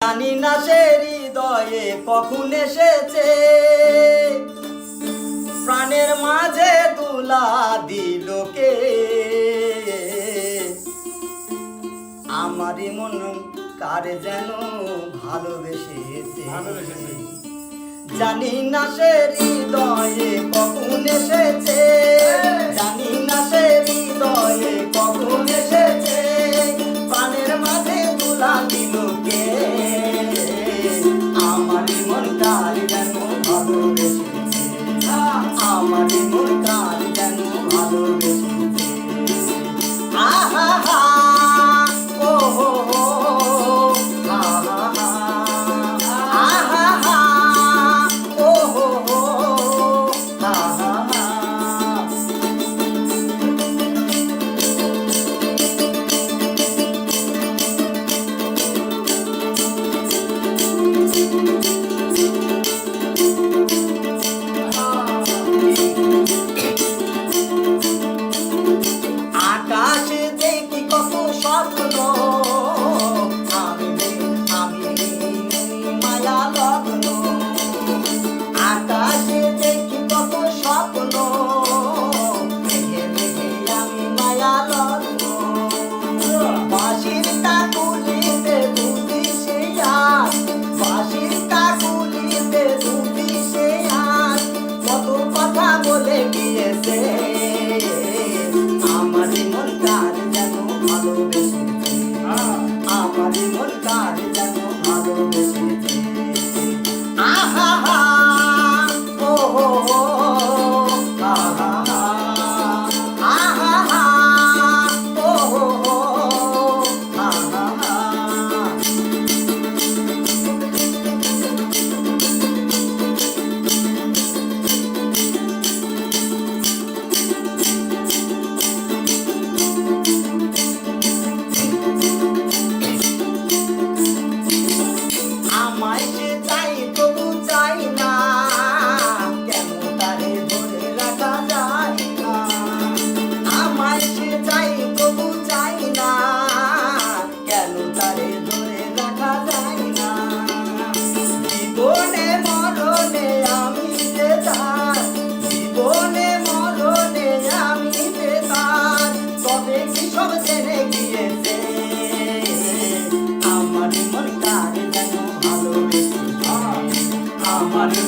জানি না সে হৃদয়ে কখন এসেছে, প্রাণের মাঝে দুলা দিল কে। আমারই মন কার যেন ভালোবেসেছে, জানি না সে হৃদয়ে কখন এসেছে, জানি না সে হৃদয়ে কখন এসেছে, প্রাণের মাঝে দুলা দিল কে। আমারই মন কার যেন ভালোবেসেছে, আমারই মন কার যেন ভালোবেসেছে। আহা হা ও হো হো, আহা হা আহা হা ও হো হো, আহা হা। আকাশে দেখি কত স্বপ্ন, আমি মায়া লগ্ন। আকাশে দেখি কত স্বপ্ন, মেঘে মেঘে আমি মায়া লগ্ন। বাঁশির কাকুলিতে দুধি সে আজ, বাঁশির কাকুলিতে দুধি সে আজ, কত কথা বলে গিয়েছে। আমারই মন কার যেন ভালোবেসেছে, আমারই মন কার যেন ভালোবেসেছে। আহা হা ও হো হো, আহা হা আহা হা ও হো হো, আহা হা। আমায় সে চাই তবু চাই না, কেন তারে ধরে রাখা যায় না। আমায় সে চাই তবু চাই না, কেন তারে ধরে রাখা যায় না। জীবনে মরণে আমি যে তার, জীবনে মরণে আমি যে তার, তবে কি সব জেনে গিয়েছে। আমারই মন কার যেন ভালোবেসেছে, আমারই